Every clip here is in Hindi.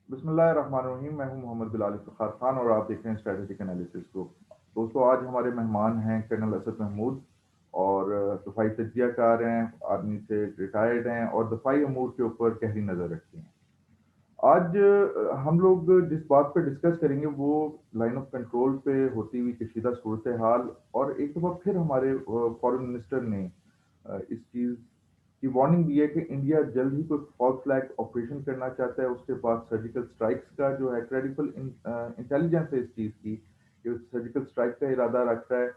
बिस्मिल्लाहिर्रहमानिर्रहीम। मैं हूं मोहम्मद बिलाल इफ्तिखार खान और आप देख रहे हैं स्ट्रेटेजिक एनालिसिस ग्रुप। दोस्तों, आज हमारे मेहमान हैं कर्नल असद महमूद और दफाई तजियाकार हैं, आर्मी से रिटायर्ड हैं और दफाई अमूर के ऊपर गहरी नज़र रखती हैं। आज हम लोग जिस बात पे डिस्कस करेंगे वो लाइन ऑफ कंट्रोल पे होती हुई कशीदा सूरत हाल, और एक दफ़ा फिर हमारे फॉरेन मिनिस्टर ने इस चीज़ की वार्निंग दी है कि इंडिया जल्द ही कोई फॉल्स फ्लैग ऑपरेशन करना चाहता है। उसके बाद सर्जिकल स्ट्राइक्स का जो है क्रेडिबल इंटेलिजेंस है इस चीज़ की कि सर्जिकल स्ट्राइक का इरादा रखता है।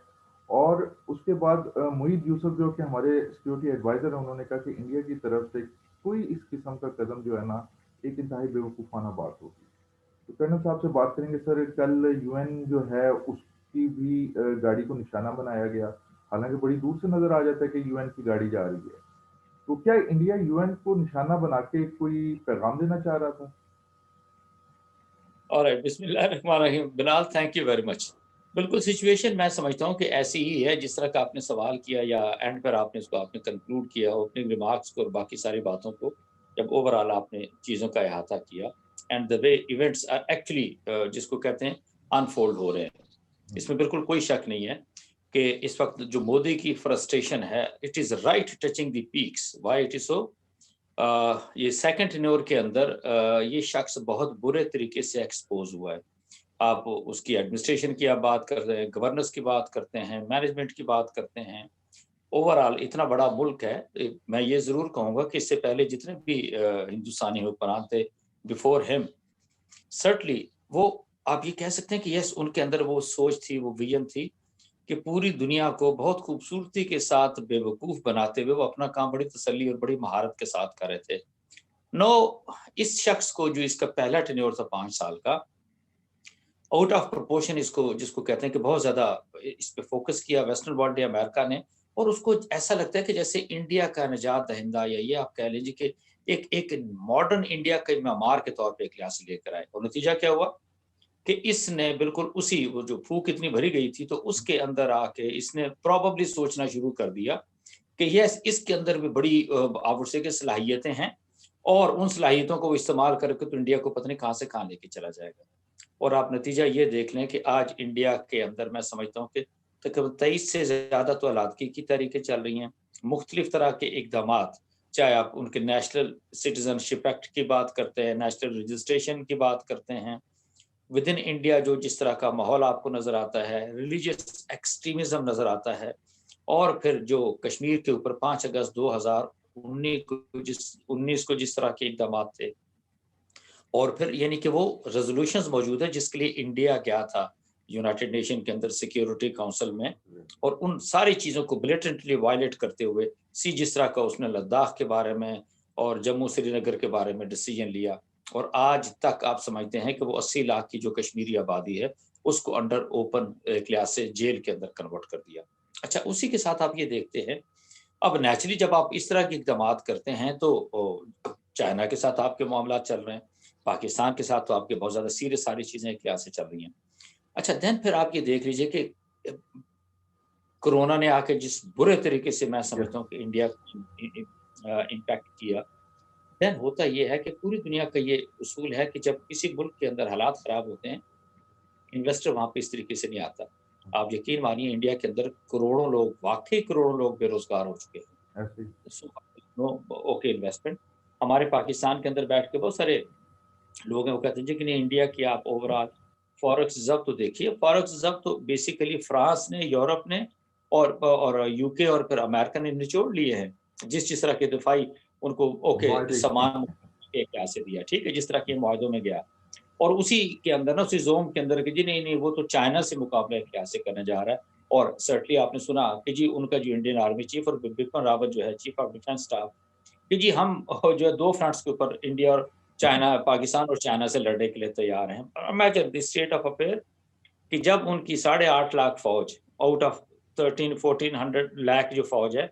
और उसके बाद मुईद यूसुफ जो कि हमारे सिक्योरिटी एडवाइज़र हैं, उन्होंने कहा कि इंडिया की तरफ से कोई इस किस्म का कदम जो है ना, एक इंतहाई बेवकूफ़ाना बात होगी। तो कर्नल साहब से बात करेंगे। सर, कल यूएन जो है उसकी भी गाड़ी को निशाना बनाया गया। हालांकि बड़ी दूर से नजर आ जाता है कि यूएन की गाड़ी जा रही है। तो क्या इंडिया यूएन को निशाना बना के कोई पैगाम देना चाह रहा था? ऑलराइट, बिस्मिल्लाहिर्रहमानिर्रहीम। Bilal, thank you very much. बिल्कुल, सिचुएशन मैं समझता हूँ कि ऐसी ही है जिस तरह का आपने सवाल किया या एंड पर आपने इसको आपने कंक्लूड किया, ओपनिंग रिमार्क्स को और बाकी सारी बातों को जब ओवरऑल आपने चीज़ों का अहाता किया and the way events are actually जिसको कहते हैं अनफोल्ड हो रहे हैं। इसमें बिल्कुल कोई शक नहीं है कि इस वक्त जो मोदी की फ्रस्ट्रेशन है, it is right touching the peaks. Why it is so? ये सेकंड टेन्योर के अंदर ये शख्स बहुत बुरे तरीके से एक्सपोज हुआ है। आप उसकी एडमिनिस्ट्रेशन की आप बात कर रहे हैं, गवर्नेंस की बात करते हैं, मैनेजमेंट की बात करते हैं। ओवरऑल इतना बड़ा मुल्क है। मैं ये ज़रूर कहूँगा कि इससे पहले जितने भी हिंदुस्तानी हुक्मरान थे बिफोर हिम, सर्टनली वो आप ये कह सकते हैं कि यस, उनके अंदर वो सोच थी, वो विज़न थी कि पूरी दुनिया को बहुत खूबसूरती के साथ बेवकूफ़ बनाते हुए वो अपना काम बड़ी तसल्ली और बड़ी महारत के साथ कर रहे थे। नो, इस शख्स को जो इसका पहला टेन्योर था 5 साल का, आउट ऑफ प्रोपोर्शन इसको जिसको कहते हैं कि बहुत ज़्यादा इस पे फ़ोकस किया वेस्टर्न वर्ल्ड या अमेरिका ने, और उसको ऐसा लगता है कि जैसे इंडिया का निजात दहिंदा या ये आप कह लीजिए कि एक एक मॉडर्न इंडिया के मेमार के तौर पे एक लिहाज से लेकर आए, और नतीजा क्या हुआ कि इसने बिल्कुल उसी वो जो फूक इतनी भरी गई थी, तो उसके अंदर आके इसने प्रोबेबली सोचना शुरू कर दिया कि यस, इसके अंदर भी बड़ी आप उससे की सलाहियतें हैं और उन सलाहियतों को वो इस्तेमाल करके तो इंडिया को पता नहीं कहाँ से कहाँ लेके चला जाएगा। और आप नतीजा ये देख लें कि आज इंडिया के अंदर मैं समझता हूँ कि तकरीबन 23 से ज़्यादा तो अलादगी की तहरीकें चल रही हैं, मुख्तलिफ तरह के इकदामात, चाहे आप उनके नेशनल सिटीज़नशिप एक्ट की बात करते हैं, नेशनल रजिस्ट्रेशन की बात करते हैं, विद इन इंडिया जो जिस तरह का माहौल आपको नज़र आता है, रिलीजियस एक्सट्रीमिज़्म नज़र आता है, और फिर जो कश्मीर के ऊपर 5 अगस्त 2019 को जिस तरह के इकदामात थे, और फिर यानी कि वो रेज़ोल्यूशंस मौजूद है जिसके लिए इंडिया गया था यूनाइटेड नेशन के अंदर सिक्योरिटी काउंसिल में, और उन सारी चीज़ों को ब्लेटेंटली वायलेट करते हुए जिस तरह का उसने लद्दाख के बारे में और जम्मू श्रीनगर के बारे में डिसीजन लिया, और आज तक आप समझते हैं कि वो 80 लाख की जो कश्मीरी आबादी है, उसको अंडर ओपन एक लिहाज से जेल के अंदर कन्वर्ट कर दिया। अच्छा, उसी के साथ आप ये देखते हैं, अब नेचुरली जब आप इस तरह के इक़दामात करते हैं तो चाइना के साथ आपके मामलात चल रहे हैं, पाकिस्तान के साथ तो आपके बहुत ज़्यादा सीरियस सारी चीज़ें एक लिहाज से चल रही हैं। अच्छा, देन फिर आप ये देख लीजिए कि अ, कोरोना ने आके जिस बुरे तरीके से मैं यस। समझता हूँ कि इंडिया को इम्पैक्ट किया, देन होता ये है कि पूरी दुनिया का ये उसूल है कि जब किसी मुल्क के अंदर हालात ख़राब होते हैं, इन्वेस्टर वहाँ पे इस तरीके से नहीं आता। आप यकीन मानिए, इंडिया के अंदर करोड़ों लोग, वाक़ई करोड़ों लोग बेरोज़गार हो चुके हैं। ऐसे ही। So no okay investment. हमारे पाकिस्तान के अंदर बैठ के बहुत सारे लोग हैं, वो कहते हैं जी कि नहीं, इंडिया की आप ओवरऑल फॉरेक्स ज़ब्त तो देखिए। फॉरेक्स ज़ब्त तो बेसिकली फ्रांस ने, यूरोप ने और यूके और फिर अमेरिका ने निचोड़ लिए हैं। जिस तरह के दिफाई उनको ओके माहे किए सामान हैं। के क्या से दिया, ठीक है, जिस तरह के माहदों में गया। और उसी के अंदर ना, उसी ज़ोन के अंदर कि जी नहीं, नहीं, वो तो चाइना से मुकाबला एक लिहाज से करने जा रहा है। और सर्टनली आपने सुना कि जी उनका जो इंडियन आर्मी चीफ और बिपिन रावत जो है चीफ ऑफ डिफेंस स्टाफ, कि जी हम जो है 2 फ्रंट्स के ऊपर इंडिया और चाइना, पाकिस्तान और चाइना से लड़ने के लिए तैयार हैं। Imagine the state of affair कि जब उनकी 8.5 लाख फ़ौज आउट ऑफ 13-1400 लाख जो फ़ौज है,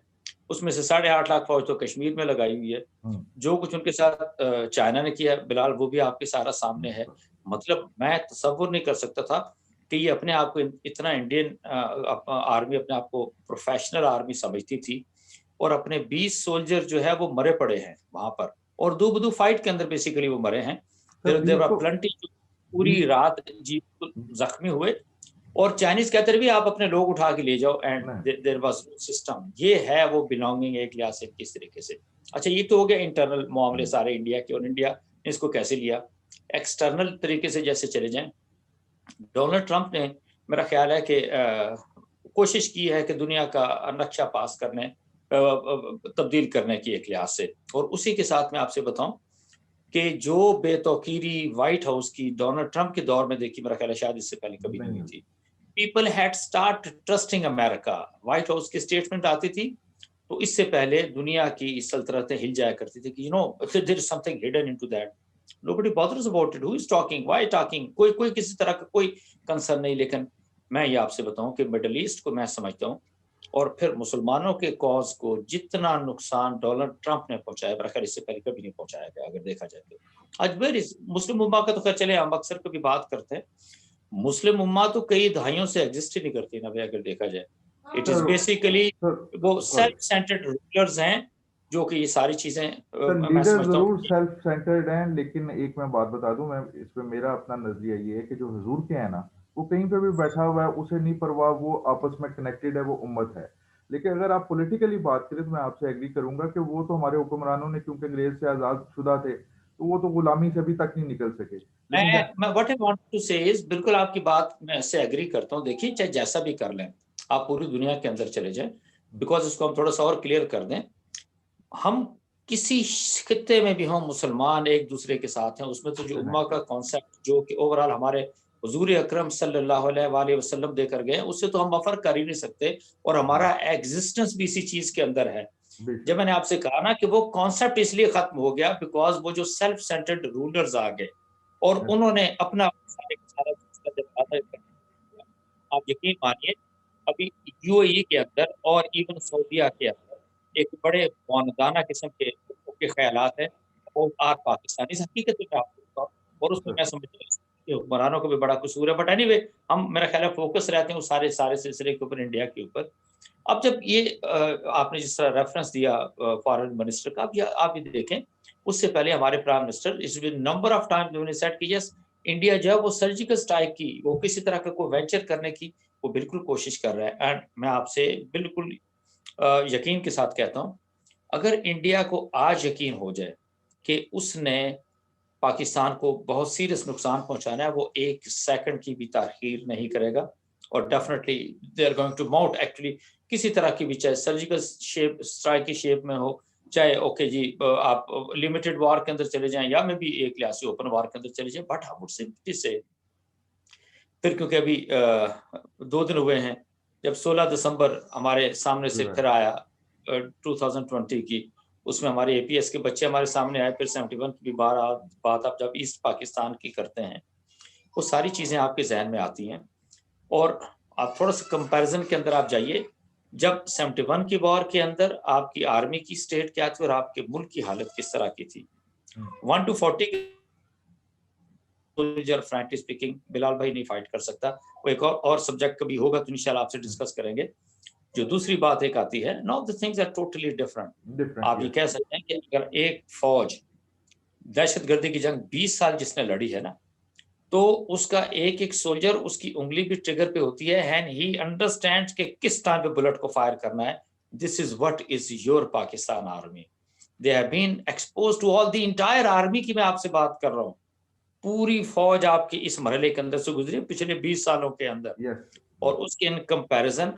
उसमें से 8.5 लाख फ़ौज तो कश्मीर में लगाई हुई है। हम्म। जो कुछ उनके साथ चाइना ने किया बिलाल, वो भी आपके सारा सामने है। मतलब मैं तसव्वुर नहीं कर सकता था कि ये अपने आप को इतना इंडियन आर्मी अपने आप को प्रोफ़ेशनल आर्मी समझती थी, और अपने 20 सोल्जर जो है वो मरे पड़े हैं वहाँ पर, और दो-बदू फाइट के अंदर बेसिकली वो मरे हैं। सर देयर बीफ वर तो प्लेंटी पूरी बीफ रात जी जख्मी हुए, और चाइनीज कहते भी आप अपने लोग उठा के ले जाओ, एंड नहीं देयर वाज सिस्टम। ये है वो बिलोंगिंग एक लिहाज से किस तरीके से। अच्छा, ये तो हो गया इंटरनल मामले सारे इंडिया के, और इंडिया ने इसको कैसे लिया। एक्सटर्नल तरीके से जैसे चले जाएं, डोनाल्ड ट्रंप ने, मेरा ख्याल है कि कोशिश की है कि दुनिया का नक्शा पास करने तब्दील करने की एक लिहाज से। और उसी के साथ मैं आपसे बताऊं कि जो बेतौकीरी व्हाइट हाउस की डोनाल्ड ट्रंप के दौर में देखी, मेरा ख्याल है शायद इससे पहले कभी नहीं नहीं हुई हुई। थी। People had start trusting America. White house की स्टेटमेंट आती थी तो इससे पहले दुनिया की सल्तनतें हिल जाया करती थी कि there is something hidden into that, nobody bothers about it, who is talking, why talking, कोई कोई किसी तरह का कोई कंसर्न नहीं। लेकिन मैं ये आपसे बताऊं कि मिडल ईस्ट को मैं समझता हूं, और फिर मुसलमानों के कॉज को जितना नुकसान डोनाल्ड ट्रंप ने पहुंचाया, मेरा ख्याल इससे पहले कभी नहीं पहुंचाया गया अगर देखा जाए तो। आज वेर इज मुस्लिम उम्मा का, तो खैर चले हम अक्सर कभी बात करते हैं, मुस्लिम उम्मा तो कई दहाइयों से एग्जिस्ट ही नहीं करती ना भाई अगर देखा जाए। It is sir basically sir वो सॉरी सेल्फ सेंटर्ड रूलर्स हैं जो कि ये सारी चीजें सर, मैं लीडर समझता जरूर हूँ। सेल्फ सेंटर्ड हैं, लेकिन एक मैं बात बता दूं, मैं इस पे मेरा अपना नजरिया ये है कि जो हुजूर के हैं ना, वो कहीं पे भी बैठा हुआ है उसे नहीं परवाह, वो आपस में कनेक्टेड है, वो उम्मत है। लेकिन अगर आप पॉलिटिकली बात करें तो मैं आपसे एग्री करूंगा कि वो तो हमारे हुक्मरानों ने, क्योंकि अंग्रेज से आजाद शुदा थे, तो वो तो गुलामी से अभी तक नहीं निकल सके। लेकिन मैं व्हाट आई वांट टू से इज, बिल्कुल आपकी बात मैं इससे एग्री करता हूँ। देखिए, चाहे जैसा भी कर लें, आप पूरी दुनिया के अंदर चले जाएं, बिकॉज इसको हम थोड़ा सा और क्लियर कर दें, हम किसी खित्ते में भी हों, मुसलमान एक दूसरे के साथ हैं। उसमें तो जो उम्मा का कॉन्सेप्ट जो कि ओवरऑल हमारे हुजूर अकरम सल्लल्लाहु अलैहि वसल्लम देकर गए, उससे तो हम मफर कर ही नहीं सकते, और हमारा एग्जिस्टेंस भी इसी चीज के अंदर है। जब बेशक मैंने आपसे कहा ना कि वो कॉन्सेप्ट इसलिए खत्म हो गया बिकॉज वो जो सेल्फ सेंटर्ड रूलर्स आ गए और उन्होंने अपना सारे का सारा सिस्टम जब आधा कर दिया। आप यकीन मानिए, अभी यूएई के अंदर और इवन सऊदीया के अंदर एक बड़े मानदाना किस्म के लोगों के ख्यालात है, वो आर पाकिस्तानी इस हकीकत में आपको बताऊं, और उसमें सर। मैं समझता हूँ कि हुक्मरानों को भी बड़ा कसूर है। बट एनीवे, हम मेरा ख्याल है फोकस रहते हैं उस सारे सारे सिलसिले के ऊपर, इंडिया के ऊपर। अब जब ये आपने जिस तरह रेफरेंस दिया फॉरेन मिनिस्टर का, अब ये आप ये देखें, उससे पहले हमारे प्राइम मिनिस्टर इस नंबर ऑफ टाइम उन्होंने सेट की, यस इंडिया जो है वो सर्जिकल स्ट्राइक की, वो किसी तरह का कोई वेंचर करने की वो बिल्कुल कोशिश कर रहा है। एंड मैं आपसे बिल्कुल यकीन के साथ कहता हूँ, अगर इंडिया को आज यकीन हो जाए कि उसने पाकिस्तान को बहुत सीरियस नुकसान पहुंचाना है, वो एक सेकंड की भी ताखीर नहीं करेगा, और definitely they are going to mount actually किसी तरह की भी, चाहे सर्जिकल शेप स्ट्राइक की शेप में हो, चाहे ओके जी आप लिमिटेड वार के अंदर चले जाएं, या में भी एक लिहाज से ओपन वार के अंदर चले जाएं। बट आई वुड सिंपली से, फिर क्योंकि अभी 2 दिन हुए हैं जब 16 दिसंबर हमारे सामने से फिर आया 2020 की, उसमें हमारे एपीएस के बच्चे हमारे सामने आए, फिर 71 की भी बात आप जब ईस्ट पाकिस्तान की करते हैं, वो सारी चीज़ें आपके जहन में आती हैं। और आप थोड़ा सा कंपैरिजन के अंदर आप जाइए, जब 71 की वॉर के अंदर आपकी आर्मी की स्टेट क्या थी और आपके मुल्क की हालत किस तरह की थी। 1 to 40 soldier frankly speaking Bilal भाई नहीं फाइट कर सकता। वो एक और सब्जेक्ट कभी होगा तो इंशाल्लाह आपसे डिस्कस करेंगे। जो दूसरी बात एक आती है, no the things are totally different. Different आप ये यस। कह सकते हैं कि अगर एक फौज दहशतगर्दी की जंग 20 साल जिसने लड़ी है ना, तो उसका एक एक सोल्जर, उसकी उंगली भी ट्रिगर पे होती है, एंड ही अंडरस्टैंड्स कि किस टाइम पे बुलेट को फायर करना है। This is what is your Pakistan army. They have been expose to all the entire army की मैं आपसे बात कर रहा हूँ। पूरी फौज आपकी इस मरहले के अंदर से गुजरी पिछले 20 सालों के अंदर, यस। और उसके इन कंपैरिजन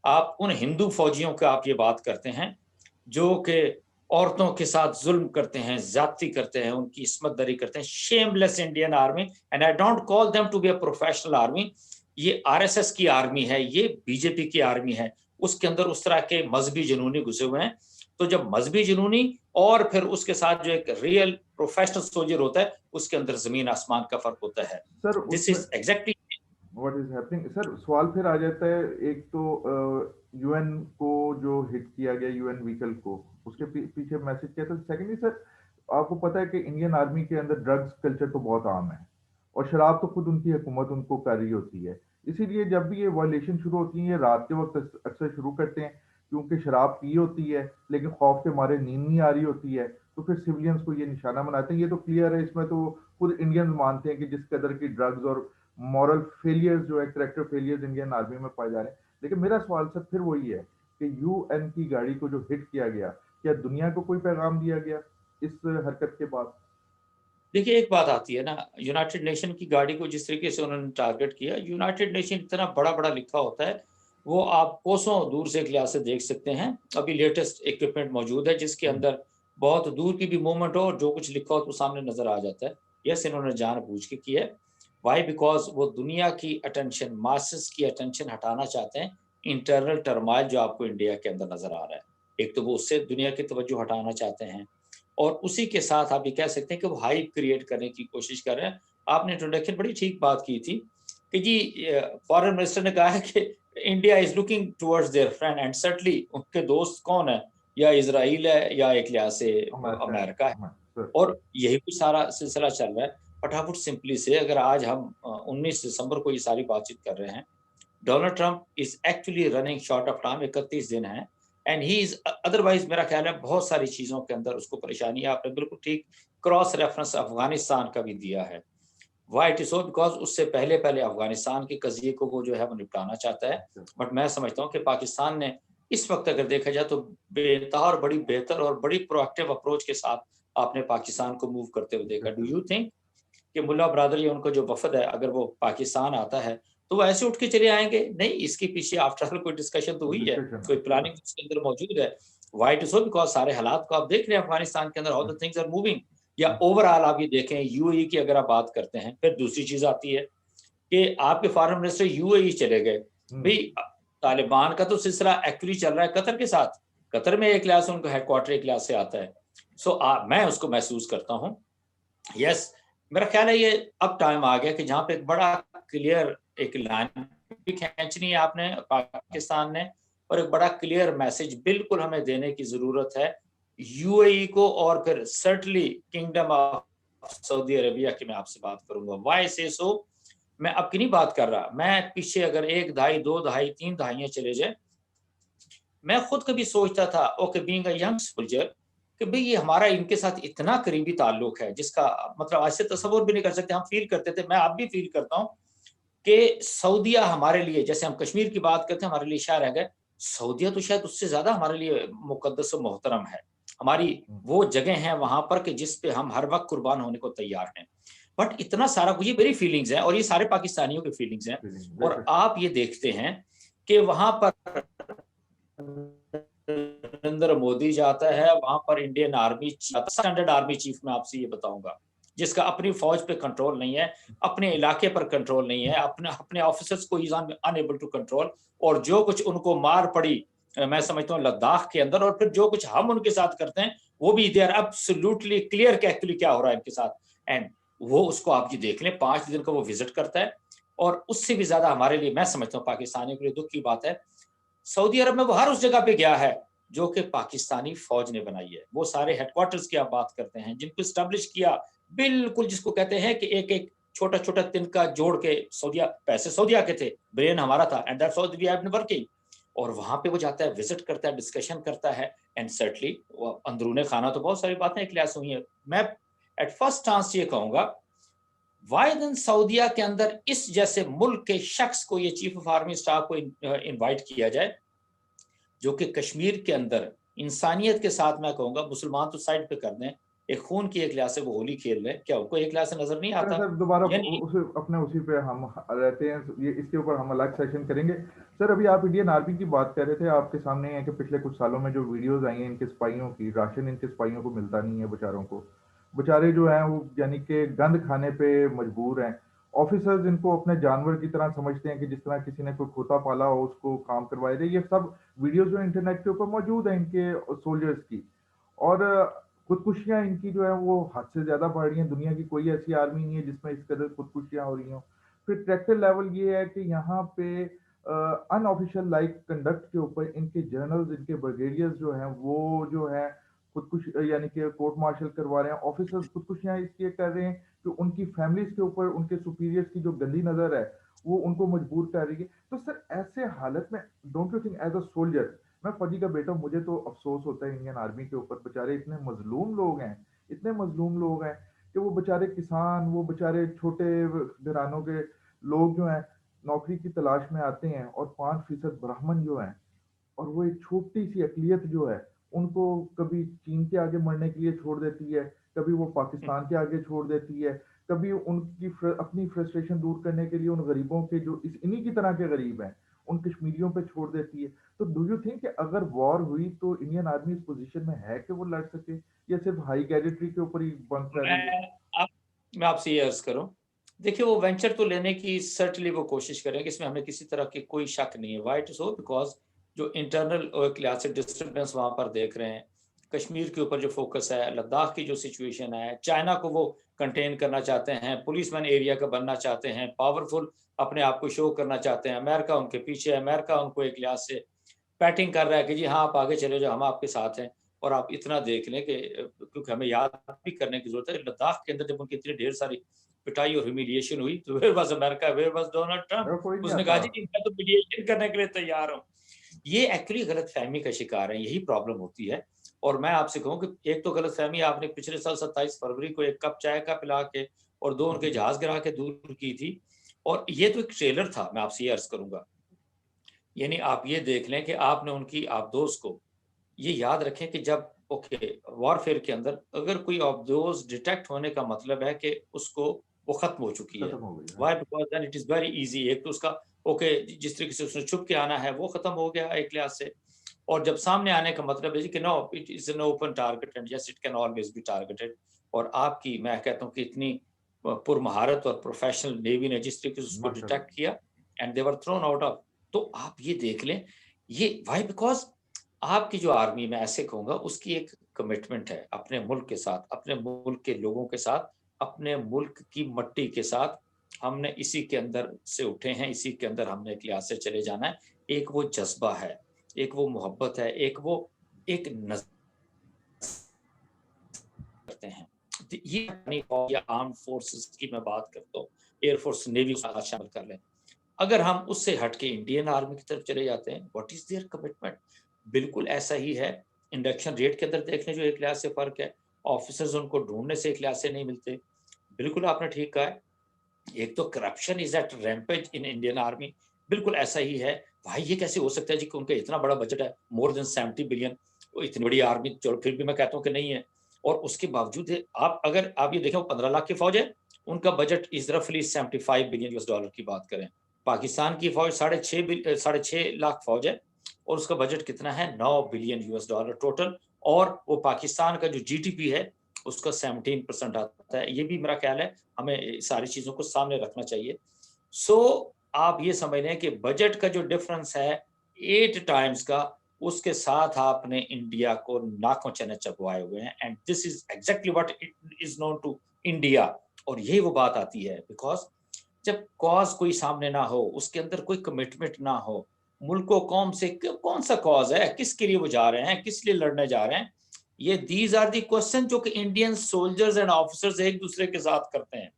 आप उन हिंदू फौजियों का आप ये बात करते हैं जो कि औरतों के साथ जुल्म करते हैं, ज्यादती करते हैं, उनकी इस्मत दरी करते हैं। Shameless Indian army, and I don't call them to be a professional army. ये आरएसएस की आर्मी है, ये बीजेपी की आर्मी है, उसके अंदर उस तरह के मजहबी जुनूनी घुसे हुए हैं। तो जब मजहबी जुनूनी और फिर उसके साथ जो एक रियल प्रोफेशनल सोल्जर होता है, उसके अंदर जमीन आसमान का फर्क होता है। सर दिस उसमें is exactly what is happening sir, सवाल फिर आ जाता है। एक तो यूएन को जो हिट किया गया, यूएन व्हीकल को, उसके पीछे मैसेज क्या था। सेकेंडली सर, आपको पता है कि इंडियन आर्मी के अंदर ड्रग्स कल्चर तो बहुत आम है, और शराब तो खुद उनकी हुकूमत उनको कर रही होती है। इसीलिए जब भी ये वायलेशन शुरू होती है, ये रात के वक्त अक्सर शुरू करते हैं, क्योंकि शराब पी होती है लेकिन खौफ के मारे नींद नहीं आ रही होती है, तो फिर सिविलियंस को ये निशाना बनाते हैं। ये तो क्लियर है, इसमें तो खुद इंडियंस मानते हैं कि जिस कदर की ड्रग्स और मॉरल फेलियर्स जो है, करेक्टर फेलियर्स इंडियन आर्मी में पाए जा रहे हैं। लेकिन मेरा सवाल सर फिर वही है कि यूएन की गाड़ी को जो हिट किया गया, क्या दुनिया को कोई पैगाम दिया गया इस हरकत के बाद? देखिए, एक बात आती है ना, यूनाइटेड नेशन की गाड़ी को जिस तरीके से उन्होंने टारगेट किया, यूनाइटेड नेशन इतना बड़ा-बड़ा लिखा होता है, वो आप कोसों दूर से एक लिहाज से देख सकते हैं। अभी लेटेस्ट इक्विपमेंट मौजूद है जिसके अंदर बहुत दूर की भी मूवमेंट हो और जो कुछ लिखा हो तो सामने नज़र आ जाता है। यस, इन्होंने जानबूझ के किया है। व्हाई? बिकॉज़ वो दुनिया की अटेंशन, मासेस की अटेंशन हटाना चाहते हैं, इंटरनल टर्मॉइल जो आपको इंडिया के अंदर नज़र आ रहा है। एक तो वो उससे दुनिया की तवज्जो हटाना चाहते हैं। और उसी के साथ आप ये कह सकते हैं कि वो हाइप क्रिएट करने की कोशिश कर रहे हैं। आपने इंट्रोडक्शन बड़ी ठीक बात की थी कि जी फॉरेन मिनिस्टर ने कहा है कि India is looking towards their friend and certainly उनके दोस्त कौन है? या इज़राइल है या एक लिहाज से अमेरिका है। अमेरिका है। हाँ, सर। और यही कुछ सारा सिलसिला चल रहा है। बट आई पुट सिंपली से अगर आज हम 19 दिसंबर को ये सारी बातचीत कर रहे हैं, Donald Trump is actually running short of time, 31 दिन है एंड ही इज अदरवाइज मेरा ख्याल है बहुत सारी चीजों के अंदर उसको परेशानी है। आपने बिल्कुल ठीक क्रॉस रेफरेंस अफगानिस्तान का भी दिया है। Why it is so? Because उससे पहले पहले अफगानिस्तान के कजिए को वो जो है वो निपटाना चाहता है। अच्छा। बट मैं समझता हूँ कि पाकिस्तान ने इस वक्त अगर देखा जाए तो बेहतर और बड़ी बेहतर और बड़ी प्रोएक्टिव अप्रोच के साथ आपने पाकिस्तान को मूव करते हुए देखा। डू यू थिंक कि मुल्ला ब्रादर या उनका जो वफ़द है, अगर वो पाकिस्तान आता है, तो वो ऐसे उठ के चले आएँगे? नहीं, इसके पीछे आफ्टर ऑल कोई डिस्कशन तो हुई है, डिस्कशन कोई है। प्लानिंग उसके अंदर मौजूद है। Why it is so? Because सारे हालात को आप देख रहे हैं अफ़गानिस्तान के अंदर, how the things are moving. या ओवरऑल आप ये देखें यूएई की अगर आप बात करते हैं, फिर दूसरी चीज़ आती है कि आपके फॉरेन मिनिस्टर यूएई चले गए। भई तालिबान का तो सिलसिला एक्चुअली चल रहा है कतर के साथ। कतर में एक लिहाज से उनका हेडक्वार्टर एक लिहाज से आता है। सो मैं उसको महसूस करता हूँ। यस, मेरा ख्याल है ये अब टाइम आ गया कि जहाँ पे एक बड़ा क्लियर एक लाइन भी खींचनी है आपने पाकिस्तान ने, और एक बड़ा क्लियर मैसेज बिल्कुल हमें देने की ज़रूरत है यूएई को, और फिर certainly kingdom of Saudi Arabia की मैं आपसे बात करूँगा। व्हाई से सो? मैं अब की नहीं बात कर रहा, मैं पीछे अगर 1 दहाई, 2 दहाई, 3 दहाइयाँ चले जाएँ, मैं खुद कभी सोचता था okay being a young soldier कि भई ये हमारा इनके साथ इतना करीबी ताल्लुक है जिसका मतलब आज से तसव्वुर भी नहीं कर सकते। हम फ़ील करते थे, मैं अब भी फ़ील करता हूँ कि सऊदीया हमारे लिए, जैसे हम कश्मीर की बात करते हैं हमारे लिए शायर रह गए, सऊदीया तो शायद उससे ज़्यादा हमारे लिए मुक़द्दस और मोहतरम है। हमारी वो जगह है वहाँ पर कि जिस पे हम हर वक़्त कुर्बान होने को तैयार हैं। बट इतना सारा कुछ, ये मेरी फीलिंग्स हैं और ये सारे पाकिस्तानियों की फीलिंग्स हैं। और बेशक। आप ये देखते हैं कि वहाँ पर नरेंद्र मोदी जाता है, वहाँ पर Indian army standard army chief मैं आपसे ये बताऊँगा, जिसका अपनी फ़ौज पे कंट्रोल नहीं है, अपने इलाके पर कंट्रोल नहीं है, अपने अपने ऑफिसर्स को ही इज़ अनएबल टू कंट्रोल, और जो कुछ उनको मार पड़ी मैं समझता हूँ लद्दाख के अंदर, और फिर जो कुछ हम उनके साथ करते हैं, वो भी दे आर एब्सोल्यूटली क्लियर कि एक्चुअली क्या हो रहा है इनके साथ। एंड वो उसको आप ये देख लें, 5 दिन का वो विज़िट करता है, और उससे भी ज़्यादा हमारे लिए मैं समझता हूँ पाकिस्तानियों के लिए दुःख की बात है, सऊदी अरब में वो हर उस जगह पे गया है जो कि पाकिस्तानी फौज ने बनाई है। वो सारे हेडक्वार्टर्स की आप बात करते हैं जिनको एस्टेब्लिश किया, बिल्कुल जिसको कहते हैं कि एक-एक छोटा-छोटा तिनका जोड़ के सऊदिया, पैसे सऊदिया के थे, ब्रेन हमारा था, and that's how we have been working. और वहाँ पे वो जाता है, विज़िट करता है, डिस्कशन करता है, एंड सर्टेनली वो अंदरूने खाना तो बहुत सारी बातें एक लिहाज से हुई हैं। मैं एट फर्स्ट चांस ये कहूँगा, व्हाई देन सऊदिया के अंदर इस जैसे मुल्क के शख्स को, ये चीफ ऑफ आर्मी स्टाफ को इनवाइट किया जाए, जो कि कश्मीर के अंदर इंसानियत के साथ, मैं कहूँगा मुसलमान तो साइड पे कर दें, एक खून की एक लिहाज से वो होली खेल रहे हैं, क्या उनको एक लिहाज से नज़र नहीं सर आता? सर दोबारा यानी उस अपने उसी पे हम रहते हैं, ये इसके ऊपर हम अलग सेशन करेंगे। सर अभी आप इंडियन आर्मी की बात कर रहे थे, आपके सामने है कि पिछले कुछ सालों में जो वीडियोस आई हैं इनके सिपाहियों की, राशन इनके सिपाहियों को मिलता नहीं है बेचारों को। बेचारे जो हैं वो यानी कि गंद खाने पे मजबूर हैं। ऑफिसर्स इनको अपने जानवर की तरह समझते हैं कि जिस तरह किसी ने कोई खोता पाला हो उसको काम करवाए रहे। ये सब वीडियोस जो इंटरनेट के ऊपर मौजूद हैं इनके सोल्जर्स की। और खुदकुशियाँ इनकी जो है वो हद से ज़्यादा बढ़ रही हैं। दुनिया की कोई ऐसी आर्मी नहीं है जिसमें इस कदर खुदकुशियाँ हो रही हों। फिर ट्रैक्टर लेवल ये है कि यहाँ पे अनऑफिशियल लाइक कंडक्ट के ऊपर इनके जनरल्स, इनके ब्रिगेडियर्स जो हैं वो जो है खुदकुश यानी कि कोर्ट मार्शल करवा रहे हैं। ऑफिसर्स खुदकुशियाँ इसलिए कर रहे हैं कि उनकी फैमिलीज़ के ऊपर उनके सुपीरियर्स की जो गंदी नज़र है वो उनको मजबूर कर रही है। तो सर ऐसे हालत में don't you think as a soldier मैं फौजी का बेटा हूँ, मुझे तो अफसोस होता है इंडियन आर्मी के ऊपर, बेचारे इतने मजलूम लोग हैं, इतने मजलूम लोग हैं कि वो बेचारे किसान, वो बेचारे छोटे घरानों के लोग जो हैं नौकरी की तलाश में आते हैं, और 5% ब्राह्मण जो हैं, और वो एक छोटी सी अकलियत जो है उनको कभी चीन के आगे मरने के लिए छोड़ देती है, कभी वो पाकिस्तान के आगे छोड़ देती है, कभी उनकी अपनी फ्रस्ट्रेशन दूर करने के लिए उन गरीबों के जो इस इन्हीं की तरह के गरीब हैं उन कश्मीरियों पे छोड़ देती है। तो डू यू थिंक कि अगर वॉर हुई तो इंडियन आर्मी इस पोजीशन में है कि वो लड़ सके, या सिर्फ हाई गैजेटरी के ऊपर ही बंद कर रही है? मैं आप मैं आपसे ये अर्ज करूं, देखिए वो वेंचर तो लेने की सर्टनली वो कोशिश करेंगे, इसमें हमें किसी तरह की कोई शक नहीं है। वाई इट सो, बिकॉज जो इंटरनल और क्लासिक डिस्टर्बेंस वहां पर देख रहे हैं, कश्मीर के ऊपर जो फोकस है, लद्दाख की जो सिचुएशन है, चाइना को वो कंटेन करना चाहते हैं, पुलिसमैन एरिया का बनना चाहते हैं, पावरफुल अपने आप को शो करना चाहते हैं, अमेरिका उनके पीछे है, अमेरिका उनको एक लिहाज से पैटिंग कर रहा है कि जी हाँ आप आगे चले जाओ, हम आपके साथ हैं। और आप इतना देख लें कि क्योंकि हमें याद भी करने की जरूरत है, लद्दाख के अंदर जब उनकी इतनी ढेर सारी पिटाई और ह्यूमिलिएशन हुई, तो where was America, where was Donald Trump? मेरा कोई नहीं उसने कहा आता। जी मैं तो मीडिएशन करने के लिए तैयार हूँ। ये एक्चुअली गलतफहमी का शिकार है, यही प्रॉब्लम होती है। और मैं आपसे कहूँ कि एक तो गलतफहमी आपने पिछले साल 27 फरवरी को एक कप चाय का पिला के और 2 उनके जहाज गिरा के दूर की थी। और ये तो एक ट्रेलर था, मैं आपसे ये अर्ज करूंगा। यानी आप ये देख लें कि आपने उनकी आबदोज़ को ये याद रखें कि जब ओके वॉरफेयर के अंदर अगर कोई आबदोज़ डिटेक्ट होने का मतलब है कि उसको वो खत्म हो चुकी है। खत्म हो गई है। Why? Because then it is very easy. एक तो उसका ओके जिस तरीके से उसने छुप के आना है वो खत्म हो गया एक लिहाज से। और जब सामने आने का मतलब है जी कि no it is an open target and yes it can always be targeted. और आपकी मैं कहता हूँ कि इतनी पुरमहारत और प्रोफेशनल नेवी ने जिस तरीके से उसको माशाल्लाह। डिटेक्ट किया and they were thrown out of. तो आप ये देख लें, ये व्हाई? बिकॉज़ आपकी जो आर्मी मैं ऐसे कहूँगा उसकी एक कमिटमेंट है अपने मुल्क के साथ, अपने मुल्क के लोगों के साथ, अपने मुल्क की मट्टी के साथ। हमने इसी के अंदर से उठे हैं, इसी के अंदर हमने एक लिहाज से चले जाना है। एक वो जज़्बा है, एक वो मोहब्बत है, एक वो एक नज़ करते हैं। तो ये अपनी फ़ौज या आर्म्ड फोर्सेस की मैं बात करता हूँ, एयर फोर्स, नेवी को साथ शामिल कर लें। अगर हम उससे हट के इंडियन आर्मी की तरफ चले जाते हैं, व्हाट इज़ देयर कमिटमेंट? बिल्कुल ऐसा ही है। इंडक्शन रेट के अंदर देख लें जो एक लिहाज से फ़र्क है, ऑफ़िसर्स उनको ढूँढने से एक लिहाज से नहीं मिलते। बिल्कुल आपने ठीक कहा है, एक तो corruption is at rampage in Indian army, बिल्कुल ऐसा ही है। भाई ये कैसे हो सकता है जी कि उनका इतना बड़ा बजट है, मोर देन 70 बिलियन, वो इतनी बड़ी आर्मी, चलो फिर भी मैं कहता हूँ कि नहीं है। और उसके बावजूद आप अगर आप ये देखें वो 15 लाख की फ़ौज है, उनका बजट इज़ रफली 75 बिलियन यूएस डॉलर की बात करें। पाकिस्तान की फ़ौज साढ़े 6 लाख फ़ौज है और उसका बजट कितना है? 9 बिलियन यूएस डॉलर टोटल। और वो पाकिस्तान का जो जीडीपी है, उसका 17% आता है। ये भी मेरा ख़्याल है हमें सारी चीज़ों को सामने रखना चाहिए। सो आप ये समझ लें कि बजट का जो डिफरेंस है 8 टाइम्स का, उसके साथ आपने इंडिया को नाकों चने चबवाए हुए हैं and this is exactly what it is known to India. और यही वो बात आती है बिकॉज़ जब कॉज़ कोई सामने ना हो, उसके अंदर कोई कमिटमेंट ना हो, मुल्क व कौम से क कौन-सा कॉज़ है, किसके लिए वो जा रहे हैं, किस लिए लड़ने जा रहे हैं? ये दीज़ आर द क्वेश्चन जो कि इंडियन सोल्जर्स एंड ऑफिसर्स एक-दूसरे के साथ करते हैं।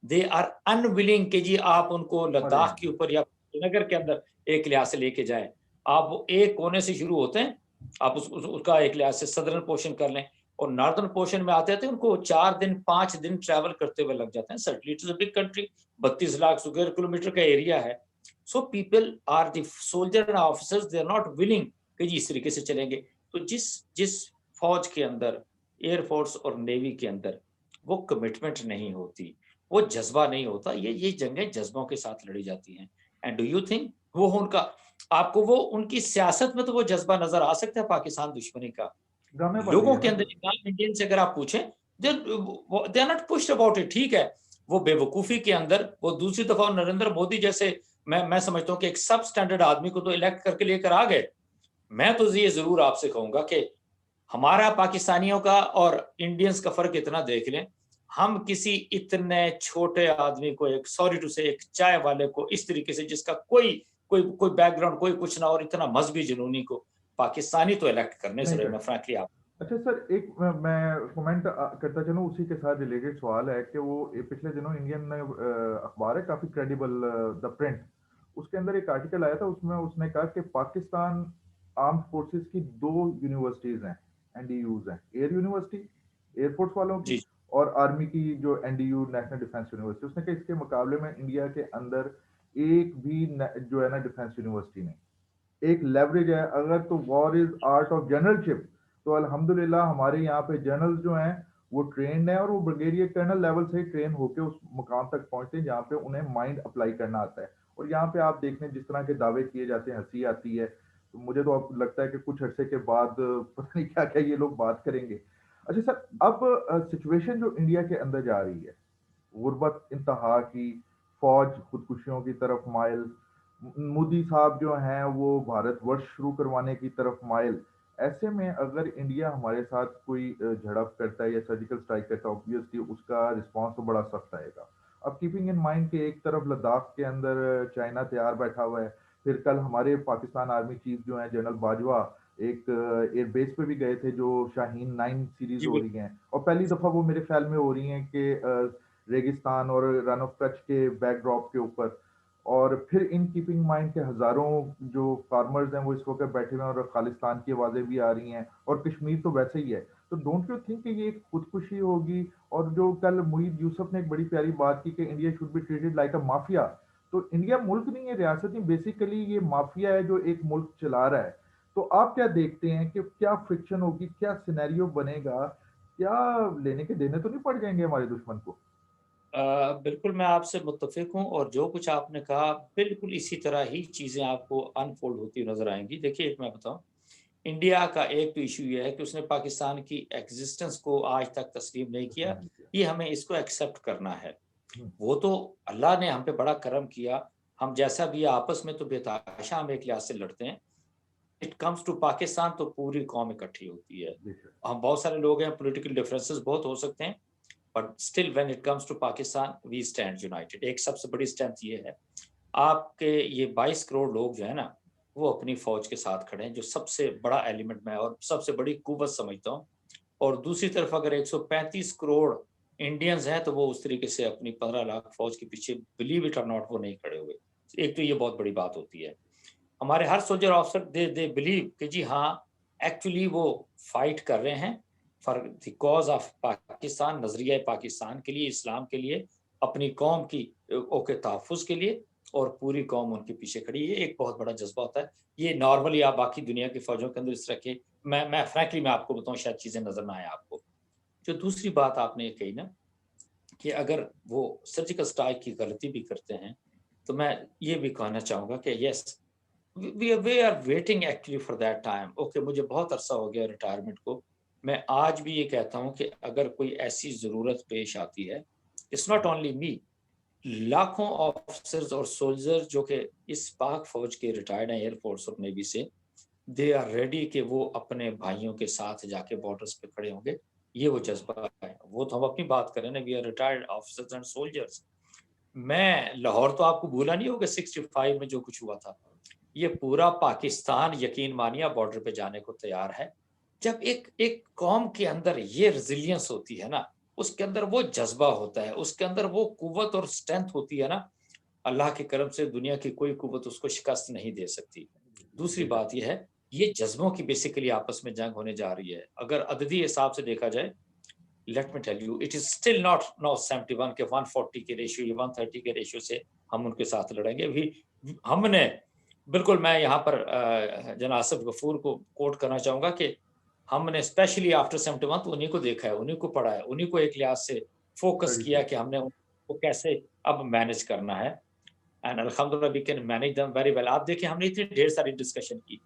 दे आर अनविलिंग कि जी आप उनको मरे लद्दाख के हैं। ऊपर या श्रीनगर के अंदर एक लिहाज से लेके जाएँ। आप वो एक कोने से शुरू होते हैं, आप उसका एक लिहाज से सदर्न पोर्शन कर लें और नॉर्दर्न पोर्शन में आते-आते उनको 4 दिन, 5 दिन ट्रैवल करते हुए लग जाते हैं। Certainly it is a big country, 32 lakh square kilometre का एरिया है। So people are the soldier and officers they are not willing कि जी इस तरीके से चलेंगे। तो जिस जिस फौज के अंदर, एयर फोर्स और नेवी के अंदर वो कमिटमेंट नहीं होती, वो जज़्बा नहीं होता, ये जंगें जज़्बों के साथ लड़ी जाती हैं। एंड डू यू थिंक वो उनका आपको वो उनकी सियासत में तो वो जज़्बा नज़र आ सकता है पाकिस्तान दुश्मनी का। ड्रामेबाजी लोगों है के ना अंदर सर। इमाम इंडियन से अगर आप पूछें, they are not pushed about it, ठीक है। वो बेवकूफ़ी के अंदर वो दूसरी तरफ नरेंद्र मोदी जैसे मैं समझता हूँ कि एक सब स्टैंडर्ड आदमी को तो इलेक्ट करके लेकर आ गए। मैं तो ये ज़रूर आपसे कहूँगा कि हमारा पाकिस्तानियों का और इंडियंस का फ़र्क इतना देख लें, हम किसी इतने छोटे आदमी को एक सॉरी टू से एक चाय वाले को इस तरीके से जिसका कोई बैकग्राउंड कोई कुछ ना और इतना मज़हबी जुनूनी को पाकिस्तानी तो इलेक्ट करने से नहीं रहे कर। मैं फ्रैंकली आप अच्छा सर, एक मैं कमेंट करता चलूँ, उसी के साथ रिलेटेड सवाल है कि वो पिछले दिनों इंडियन अखबार है काफ़ी क्रेडिबल, द प्रिंट, उसके अंदर एक आर्टिकल आया था, उसमें उसने कहा कि पाकिस्तान आर्म फोर्सेस की 2 यूनिवर्सिटीज हैं, एनडीयूज हैं, एयर यूनिवर्सिटी एयरफोर्स वालों की, जी और आर्मी की जो एनडीयू नेशनल डिफेंस यूनिवर्सिटी। उसने कहा इसके मुकाबले में इंडिया के अंदर एक भी जो है ना डिफेंस यूनिवर्सिटी नहीं। एक लेवरेज है, अगर तो war is art of generalship, तो अल्हम्दुलिल्लाह हमारे यहाँ पे जनरल जो हैं वो ट्रेंड है, और वो ब्रिगेडियर कर्नल लेवल से ही ट्रेन होकर उस मुकाम तक पहुंचते हैं जहाँ पे उन्हें माइंड अप्लाई करना आता है। और यहाँ पे आप देख लें जिस तरह के दावे किए जाते हैं, हंसी आती है। तो मुझे तो अब लगता है कि कुछ अरसे के बाद पता नहीं क्या क्या ये लोग बात करेंगे। अच्छा सर, अब सिचुएशन जो इंडिया के अंदर जा रही है, गुर्बत इंतहा की, फौज खुदकुशियों की तरफ माइल, मोदी साहब जो हैं वो भारतवर्ष शुरू करवाने की तरफ माइल। ऐसे में अगर इंडिया हमारे साथ कोई झड़प करता है या सर्जिकल स्ट्राइक करता है, ऑब्वियसली उसका रिस्पांस तो बड़ा सख्त आएगा। अब कीपिंग इन माइंड कि एक तरफ लद्दाख के अंदर चाइना तैयार बैठा हुआ है, फिर कल हमारे पाकिस्तान आर्मी चीफ जो हैं जनरल बाजवा एक एयरबेस पे भी गए थे, जो शाहीन 9 सीरीज जी हो रही हैं, और पहली दफा वो मेरे ख्याल में हो रही हैं कि रेगिस्तान और रन ऑफ कच्छ के बैकड्रॉप के ऊपर। और फिर इन कीपिंग माइंड के हजारों जो फार्मर्स हैं वो इस वक्त बैठे हुए हैं, और खालिस्तान की आवाजें भी आ रही हैं, और कश्मीर तो वैसे ही है। तो डोंट यू थिंक कि ये एक खुदकुशी होगी? और जो कल मुईद यूसुफ ने एक बड़ी प्यारी बात की कि India should be treated like a mafia, तो इंडिया मुल्क नहीं है, रियासत नहीं, बेसिकली ये माफिया है जो एक मुल्क चला रहा है। तो आप क्या देखते हैं कि क्या फ्रिक्शन होगी, क्या सिनेरियो बनेगा, क्या लेने के देने तो नहीं पड़ जाएंगे हमारे दुश्मन को? बिल्कुल मैं आपसे मुत्तफ़िक हूँ और जो कुछ आपने कहा बिल्कुल इसी तरह ही चीज़ें आपको अनफ़ोल्ड होती नज़र आएँगी। देखिए एक मैं बताऊँ, इंडिया का एक तो इश्यू ये है कि उसने पाकिस्तान की एक्ज़िस्टेंस को आज तक तस्लीम नहीं किया, तस्लीम नहीं किया। ये हमें इसको एक्सेप्ट करना है। हम्म, वो तो अल्लाह ने हम पे बड़ा करम किया, हम जैसा भी आपस में तो बेतहाशा हम एक लिहाज़ से लड़ते हैं। इट कम्स टू पाकिस्तान तो पूरी कौम इकट्ठी होती है। बेशक। हम बहुत सारे लोग हैं, पॉलिटिकल डिफरेंसेस बहुत हो सकते हैं, but still when it comes to Pakistan we stand united. एक सबसे बड़ी स्ट्रेंथ ये है, आपके ये 22 करोड़ लोग जो है ना, वो अपनी फौज के साथ खड़े हैं, जो सबसे बड़ा एलिमेंट मैं और सबसे बड़ी कुव्वत समझता हूँ। और दूसरी तरफ अगर 135 करोड़ इंडियंस हैं, तो वो उस तरीके से अपनी 15 लाख फौज के पीछे बिलीव इट और नॉट वो नहीं खड़े हुए। एक तो ये बहुत बड़ी बात होती है। हमारे हर soldier officer they they believe कि जी हाँ, एक्चुअली वो फाइट कर रहे हैं for the cause of Pakistan, नजरिया पाकिस्तान के लिए, इस्लाम के लिए, अपनी कौम की ओके तहफ़्फ़ुज़ के लिए, और पूरी कौम उनके पीछे खड़ी है। एक बहुत बड़ा जज़्बा होता है। ये नॉर्मली आप बाकी दुनिया की फ़ौजों के अंदर इस तरह के मैं फ्रैंकली मैं आपको बताऊँ, शायद चीज़ें नज़र ना आएँ आपको। जो दूसरी बात आपने ये कही ना कि अगर वो सर्जिकल स्ट्राइक की गलती भी करते हैं, तो मैं ये भी कहना चाहूँगा कि yes, we are waiting actually for that time. Okay, मुझे बहुत अरसा हो गया रिटायरमेंट को। मैं आज भी ये कहता हूँ कि अगर कोई ऐसी ज़रूरत पेश आती है, इट्स नॉट ओनली मी, लाखों ऑफिसर्स और सोल्जर्स जो कि इस पाक फ़ौज के रिटायर्ड हैं एयरफोर्स और नेवी से, दे आर रेडी कि वो अपने भाइयों के साथ जाके बॉर्डर्स पे खड़े होंगे। ये वो जज़्बा है। वो तो हम अपनी बात करें ना, we are retired officers and soldiers. मैं लाहौर तो आपको भूला नहीं होगा 65 में जो कुछ हुआ था। ये पूरा पाकिस्तान यकीन मानिए बॉर्डर पे जाने को तैयार है। जब एक एक कौम के अंदर ये रेज़िलियंस होती है ना, उसके अंदर वो जज़्बा होता है, उसके अंदर वो कुव्वत और स्ट्रेंथ होती है ना, अल्लाह के करम से दुनिया की कोई कुव्वत उसको शिकस्त नहीं दे सकती। दूसरी बेशक। बात ये है, ये जज़्बों की बेसिकली आपस में जंग होने जा रही है। अगर अददी हिसाब से देखा जाए, let me tell you, it is still not now 71 के 140 के रेशियो या 130 के रेशियो से हम उनके साथ लड़ेंगे। हमने बिल्कुल, मैं यहाँ पर जनाब आसिफ गफूर को कोट करना चाहूँगा कि हमने स्पेशली आफ्टर 71 तो उन्हीं को देखा है, उन्हीं को पढ़ा है, उन्हीं को एक लिहाज से फ़ोकस स्टडी किया किया। कि हमने उनको कैसे अब मैनेज करना है, एंड अल्हम्दुलिल्लाह we can manage them very well. आप देखिए हमने इतनी ढेर सारी डिस्कशन की।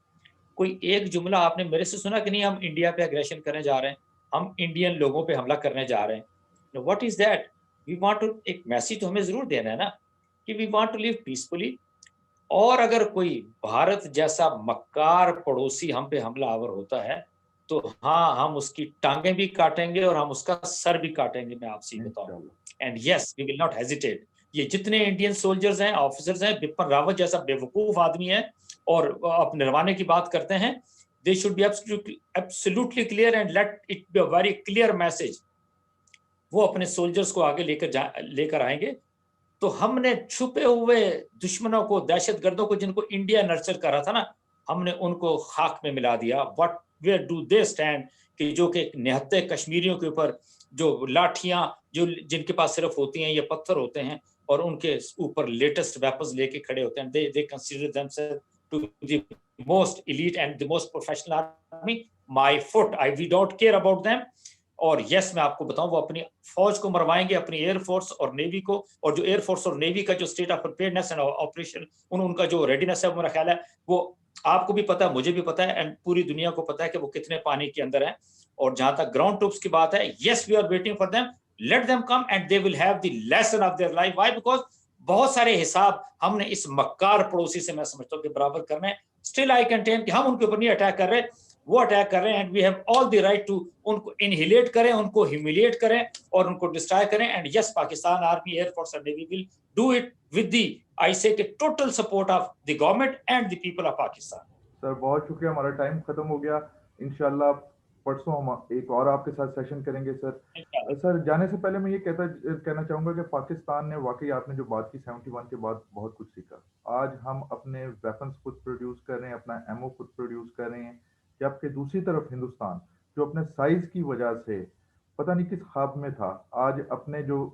कोई एक जुमला आपने मेरे से सुना कि नहीं हम इंडिया पे एग्रेशन करने जा रहे हैं, हम इंडियन लोगों पे हमला करने जा रहे हैं। What is that? We want to, एक मैसेज तो हमें ज़रूर देना है ना कि we want to live peacefully. और अगर कोई भारत जैसा मक्कार पड़ोसी हम पे हमलावर होता है, तो हाँ, हम उसकी टाँगें भी काटेंगे और हम उसका सर भी काटेंगे, मैं आपसे ये बताऊँ। इंशाल्लाह। And yes, we will not hesitate. ये जितने इंडियन सोल्जर्स हैं, ऑफिसर्स हैं, बिपिन रावत जैसा बेवकूफ़ आदमी है और आप निर्वाणे की बात करते हैं, they should be absolutely absolutely clear and let it be a very clear message. वो अपने सोल्जर्स को आगे लेकर आएँगे। तो हमने छुपे हुए दुश्मनों को, दहशतगर्दों को, जिनको इंडिया नर्चर कर रहा था ना, हमने उनको खाक में मिला दिया। What where do they stand, कि जो कि निहत्थे कश्मीरियों के ऊपर जो लाठियां जो जिनके पास सिर्फ होती हैं, ये पत्थर होते हैं, और उनके ऊपर लेटेस्ट वेपन्स लेके खड़े होते हैं। They consider themselves to the most elite and the most professional army. My foot, we don't care about them. और यस मैं आपको बताऊं, वो अपनी फौज को मरवाएंगे, अपनी एयरफोर्स और नेवी को। और जो एयरफोर्स और नेवी का जो state of preparedness and operation, उनका जो रेडीनेस है, मेरा ख्याल है वो आपको भी पता है, मुझे भी पता है, एंड पूरी दुनिया को पता है कि वो कितने पानी के अंदर है। और जहां तक ग्राउंड ट्रूप्स की बात है, yes we are waiting for them, let them come and they will have the lesson of their life. Why? Because बहुत सारे हिसाब हमने इस मक्कार पड़ोसी से, मैं समझता हूँ कि बराबर करने। स्टिल आई कंटेन कि हम उनके ऊपर नहीं अटैक कर रहे, वो अटैक कर रहे हैं, and we have all the right to उनको इनहिलेट करें, उनको ह्यूमिलिएट करें और उनको डिस्ट्रॉय करें। And yes, Pakistan army, air force और navy will do it with the, I say, total support of the government and the people of Pakistan. Sir बहुत शुक्रिया, हमारा टाइम खत्म हो गया। इंशाल्लाह परसों हम एक और आपके साथ सेशन करेंगे सर। सर जाने से पहले मैं ये कहना चाहूँगा कि पाकिस्तान ने वाकई, आपने जो बात की 71 के बाद, बहुत कुछ सीखा। आज हम अपने वेपन्स खुद प्रोड्यूस कर रहे हैं, अपना एमओ खुद प्रोड्यूस कर रहे हैं। जबकि दूसरी तरफ हिंदुस्तान, जो अपने साइज की वजह से पता नहीं किस ख्वाब में था, आज अपने जो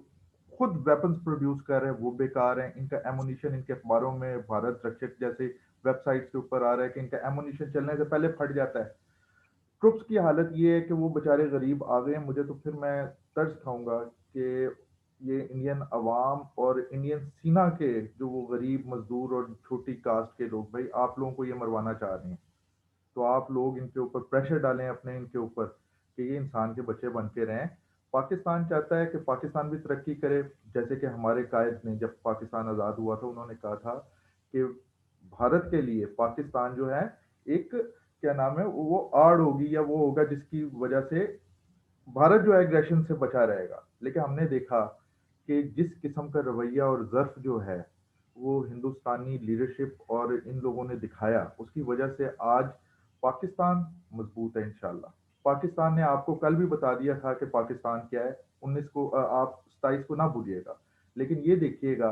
खुद वेपन्स प्रोड्यूस कर रहे हैं वो बेकार हैं। इनका एमुनिशन, इनके अखबारों में भारत रक्षक जैसे वेबसाइट्स के ऊपर आ रहा है कि इनका एमुनिशन चलने से पहले फट जाता है। ट्रुप्स की हालत ये है कि वो बेचारे गरीब आ गए हैं। मुझे तो फिर मैं तर्स खाऊंगा कि ये इंडियन अवाम और इंडियन सीना के जो वो गरीब मजदूर और छोटी कास्ट के लोग, भाई आप लोगों को ये मरवाना चाह रहे हैं, तो आप लोग इनके ऊपर प्रेशर डालें अपने इनके ऊपर कि ये इंसान के बच्चे बन के रहें। पाकिस्तान चाहता है कि पाकिस्तान भी तरक्की करे। जैसे कि हमारे कायद ने, जब पाकिस्तान आज़ाद हुआ था, उन्होंने कहा था कि भारत के लिए पाकिस्तान जो है एक, क्या नाम है, वो आड़ होगी या वो होगा जिसकी वजह से भारत जो है एग्रेशन से बचा रहेगा। लेकिन हमने देखा कि जिस किस्म का रवैया और ज़र्फ जो है वो हिंदुस्तानी लीडरशिप और इन लोगों ने दिखाया, उसकी वजह से आज पाकिस्तान मजबूत है इंशाल्लाह। पाकिस्तान ने आपको कल भी बता दिया था कि पाकिस्तान क्या है। 19 को आप 27 को ना भूलिएगा, लेकिन ये देखिएगा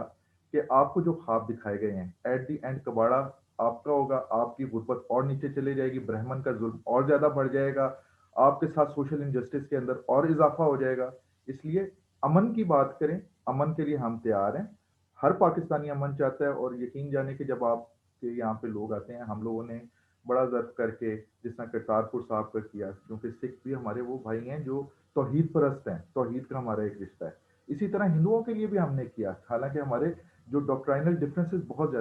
कि आपको जो ख्वाब दिखाए गए हैं, एट दी एंड कबाड़ा आपका होगा। आपकी गुर्बत और नीचे चले जाएगी, ब्राह्मण का जुल्म और ज्यादा बढ़ जाएगा, आपके साथ सोशल इंजस्टिस के अंदर और इजाफा हो जाएगा। इसलिए अमन की बात करें, अमन के लिए हम तैयार हैं। हर पाकिस्तानी अमन चाहता है। और यकीन जाने कि जब आपके यहाँ पे लोग आते हैं, हम लोगों ने बड़ा ज़र्फ करके, जिस तरह करतारपुर साहब का किया, क्योंकि सिख भी हमारे वो भाई हैं जो तौहीद परस्त हैं, तौहीद का हमारा एक रिश्ता है। इसी तरह हिंदुओं के लिए भी हमने किया, हालांकि हमारे जो डॉक्ट्राइनल डिफरेंसेस बहुत ज़्यादा